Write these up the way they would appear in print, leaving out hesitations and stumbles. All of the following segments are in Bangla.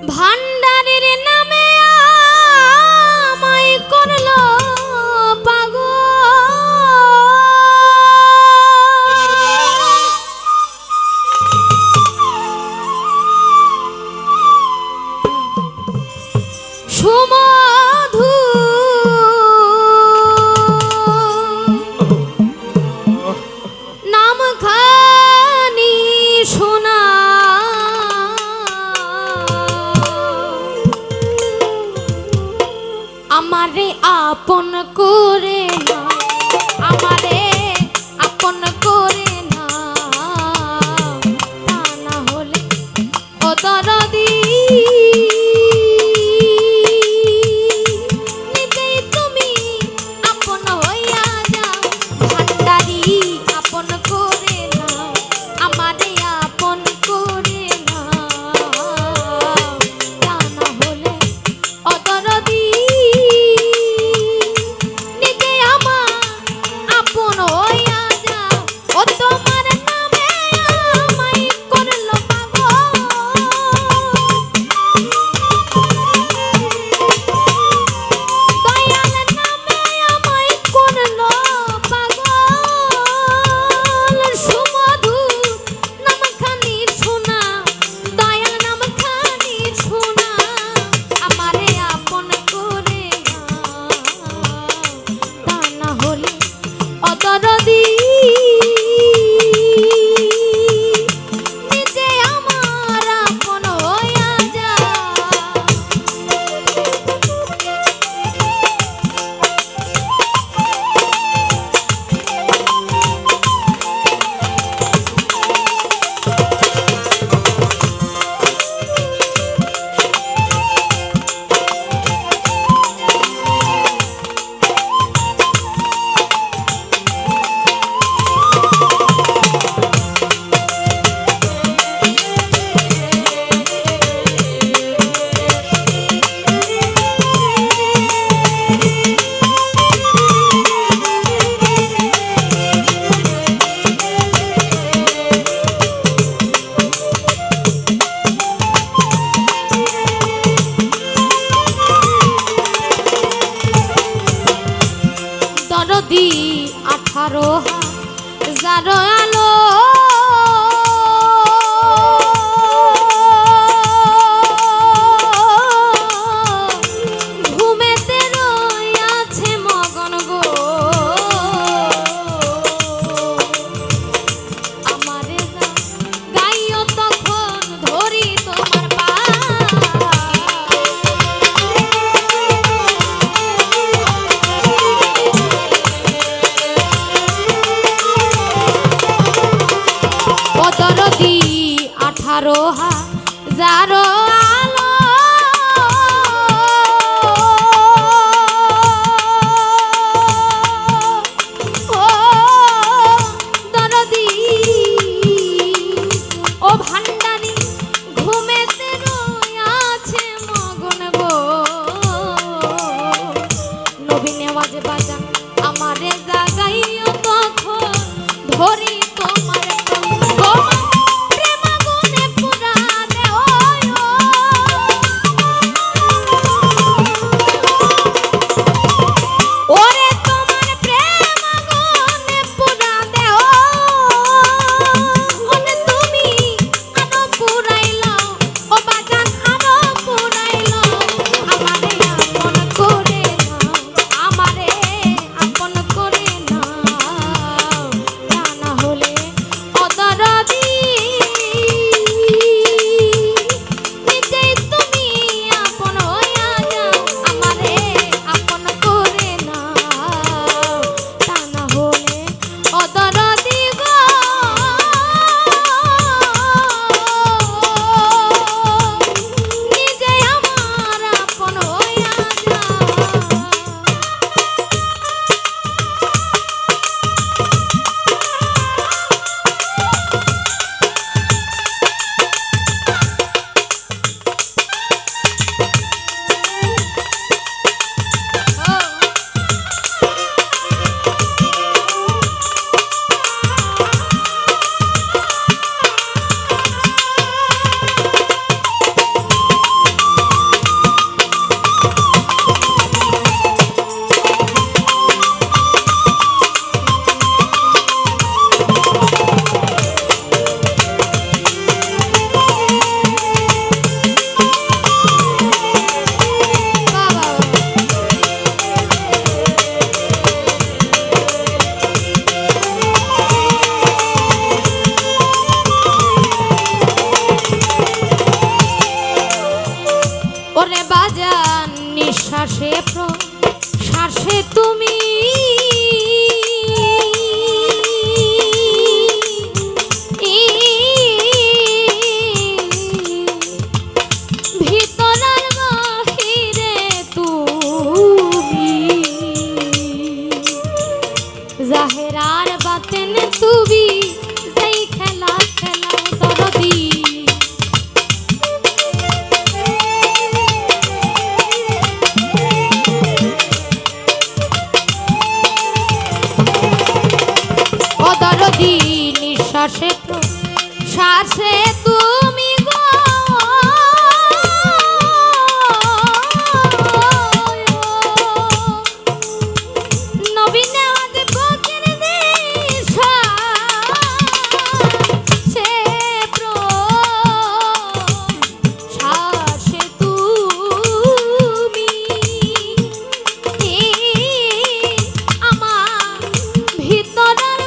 ভান্ডারের নামে আমায় করলো পাগল। সুমধু নাম খানি শোনা আমারে আপন করে না, আমারে আপন করে না, তা না হলে ও দরদি নিজেই তুমি আপন হইয়া যাও। ভান্ডারি আপন করে না, আমারে আপন করে না, তা না হলে ও দরদি নিজে আমার আপন হইয়া যাও। ও তোমার নামে আমায় করলো পাগল, দয়াল নামে আমায় করলো পাগল। সুমধু নামখানি শোনা, দয়াল নামখানি শোনা, আমারে আপন করে না, তা না হলে অদরদি নিজে আমার আপন হইয়া যাও। দরদি 18,000 আলো ঘুমেতে রইয়াছে মগন গো। আমারে গাইও তখন ধরি তোমার পা, দরদি 18,000 আলো ও দরদি ও ভান্ডারি ঘুমেতে রইয়াছে মগন গো। নবীন আওয়াজে বাজান আমারে জাগাইও তখন ধরি তোমার প্রেম গুনে পুরা দেও। ওরে বাজান নিঃশ্বাসে প্রশ্বাসে তুমি ভিতরার বাহিরে তুমি জাহেরার বাতেন তুমি যেই খেলা খেলাও দরদি নিঃশ্বাসে প্রশ্বাসে তুমি গো নবী নেওয়াজ ফকির নিঃশ্বাসে প্রশ্বাসে তুমি আমার ভিতরের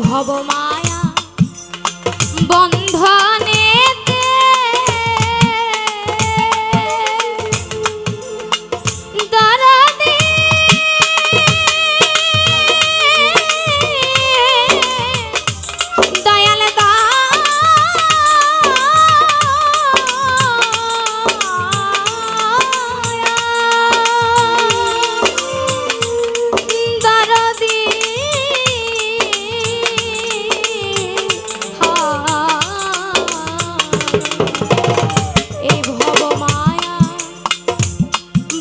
ভবমায়া বন্ধনেতে দরদি দয়াল দরদি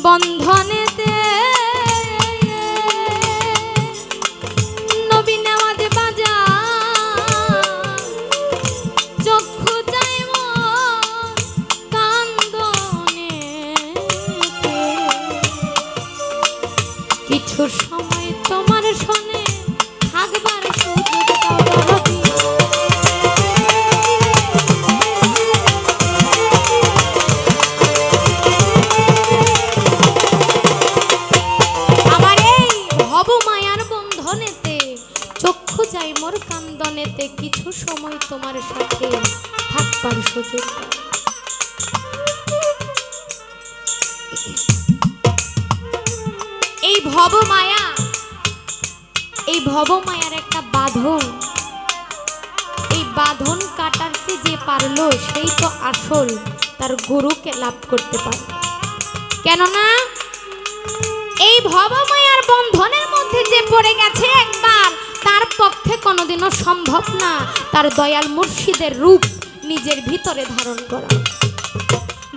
বন্ধনেতে নবী নেওয়াজ বাজা চক্ষু যাইব কান্দনে কিছু সময় তোমার শোনে থাকবার সুযোগ দাও চক্ষু যাই মোর কান্দনেতে কিছু সময় তোমার সাথে থাকবার সুযোগ। এই ভব মায়া এই ভবমায়ার একটা বাঁধন, এই বাঁধন কাটাতে যে পারলো সেই তো আসল তার গুরুকে লাভ করতে পারে। কেননা এই ভবমায়ার বন্ধনের মধ্যে যে পড়ে গেছে একবার, তার পক্ষে কোনোদিনও সম্ভব না তার দয়াল মুর্শিদের রূপ নিজের ভিতরে ধারণ করা।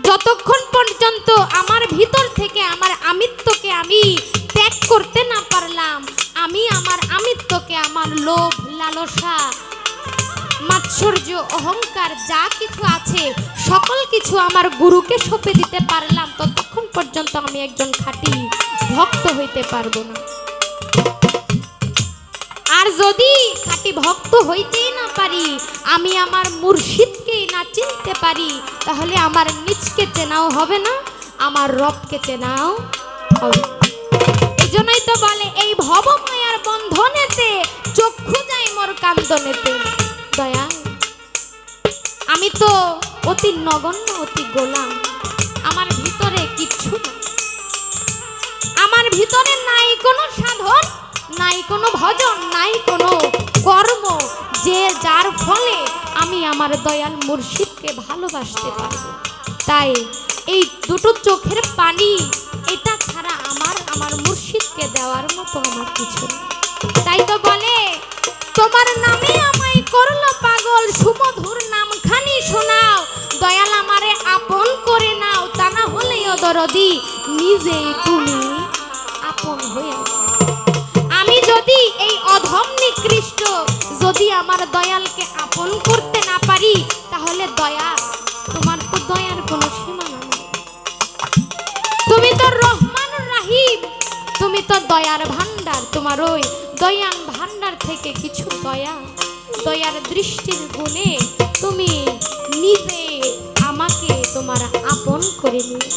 যতক্ষণ পর্যন্ত আমার ভিতর থেকে আমার আমিত্বকে আমি ত্যাগ করতে না পারলাম, আমি আমার আমিত্বকে, আমার লোভ, লালসা, মাৎসর্য, অহংকার যা কিছু আছে সকল কিছু আমার গুরুকে সঁপে দিতে পারলাম, ততক্ষণ পর্যন্ত আমি একজন খাঁটি ভক্ত হইতে পারবো না। আর যদি খাঁটি ভক্ত হইতেই না পারি, আমি আমার মুর্শিদকেই না চিনতে পারি, তাহলে আমার নিজকে চেনাও হবে না, আমার রবকে চেনাও হবে। এই জন্যই তো বলে এই ভবমায়ার বন্ধনেতে চক্ষু যায় মোর কান্দনেতে। দয়া, আমি তো অতি নগণ্য, অতি গোলাম, আমার ভিতরে কিচ্ছু না, আমার ভিতরে নাই কোনো সাধন, নাই কোনো ভজন, নাই কোনো কর্ম যে যার ফলে আমি আমার দয়াল মুর্শিদকে ভালোবাসতে পারবো। তাই এই দুটো চোখের পানি, এটা ছাড়া আমার মুর্শিদকে দেওয়ার মতো আমার কিছু নেই। তাই তো বলে তোমার নামে আমায় করলো পাগল, সুমধুর নামখানি শোনাও, দয়াল আমারে আপন করে নাও, তা না হলেও দরদি নিজেই তুমি আপন হয়ে। আমি যদি এই অধম নিকৃষ্ট যদি আমার দয়ালকে আপন করতে না পারি, তাহলে দয়া, তোমার তো দয়ার কোনো সীমানা নেই। তুমি তো রহমান রাহিম, তুমি তো দয়ার ভান্ডার, তোমার ওই দয়ার ভান্ডার থেকে কিছু দয়ার দৃষ্টির গুণে তুমি নিজে আমাকে তোমার আপন করে নিও।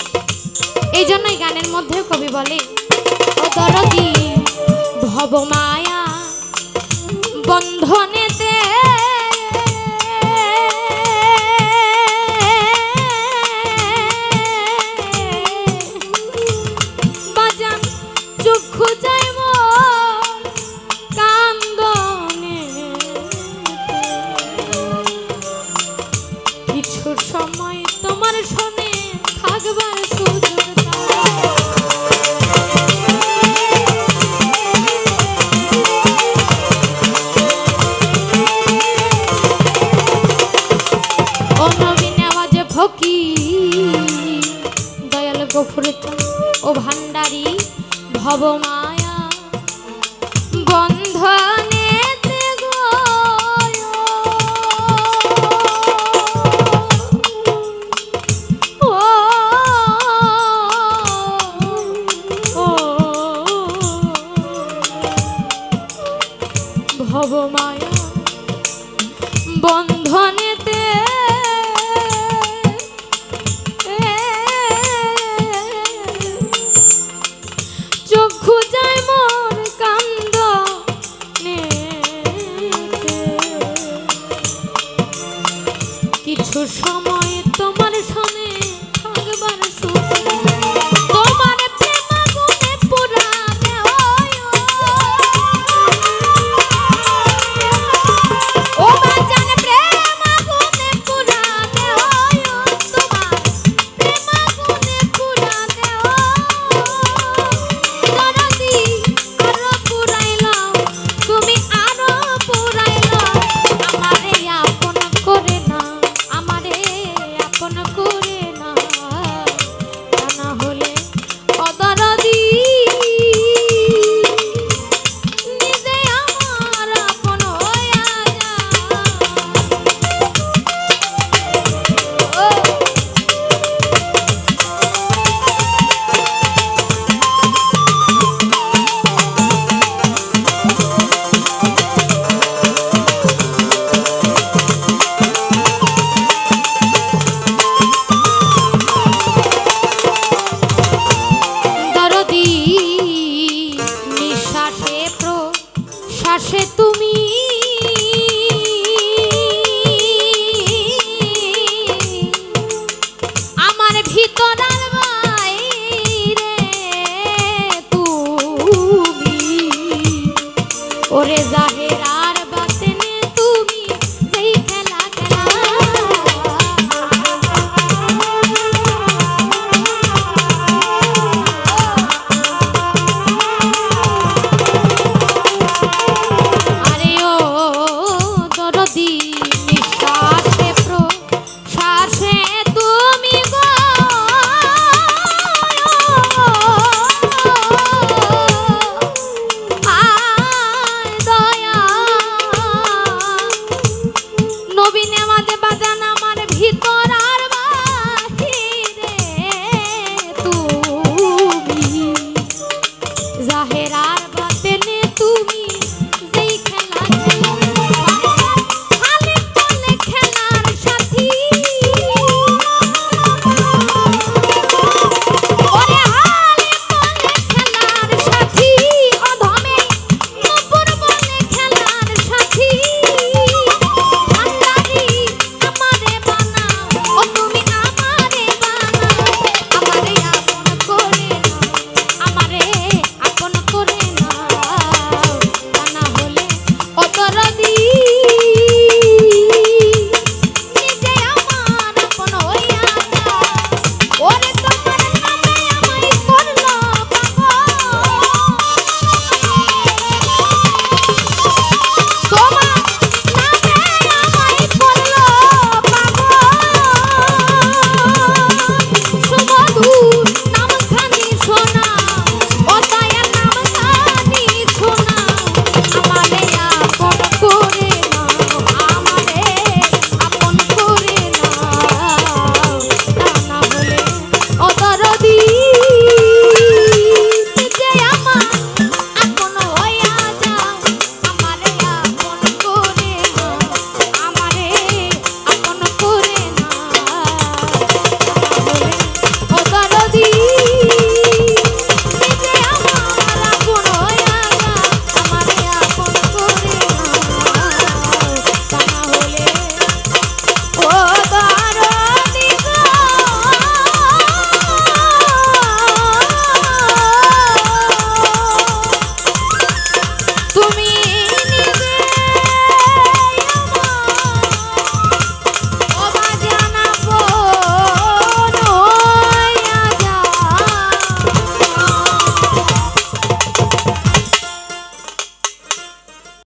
এই জন্যই গানের মধ্যে কবি বলে, ও দরদি ভবমায়া বন্ধনেতে বাজান চক্ষু যাইব কান্দনে, কিছু সময় তোমার সনে থাকবার সুযোগ দয়াল গফুরে ও ভান্ডারি ভবমায়া বন্ধনেতে গো, ভবমায়া বন্ধনেতে চক্ষু যায় মোর কান্দনে, কিছু সময় তোমার সনে থাকবার সুখ, তোমার প্রেম আগুনে পুরাবে, ও বাজান প্রেম আগুনে পুরাবে, তোমার প্রেম আগুনে পুরাবে, দরদি আরো পুরাইলো, তুমি আরো পুরাইলো, আমারে আপন করে না, আমারে ওরে জাহের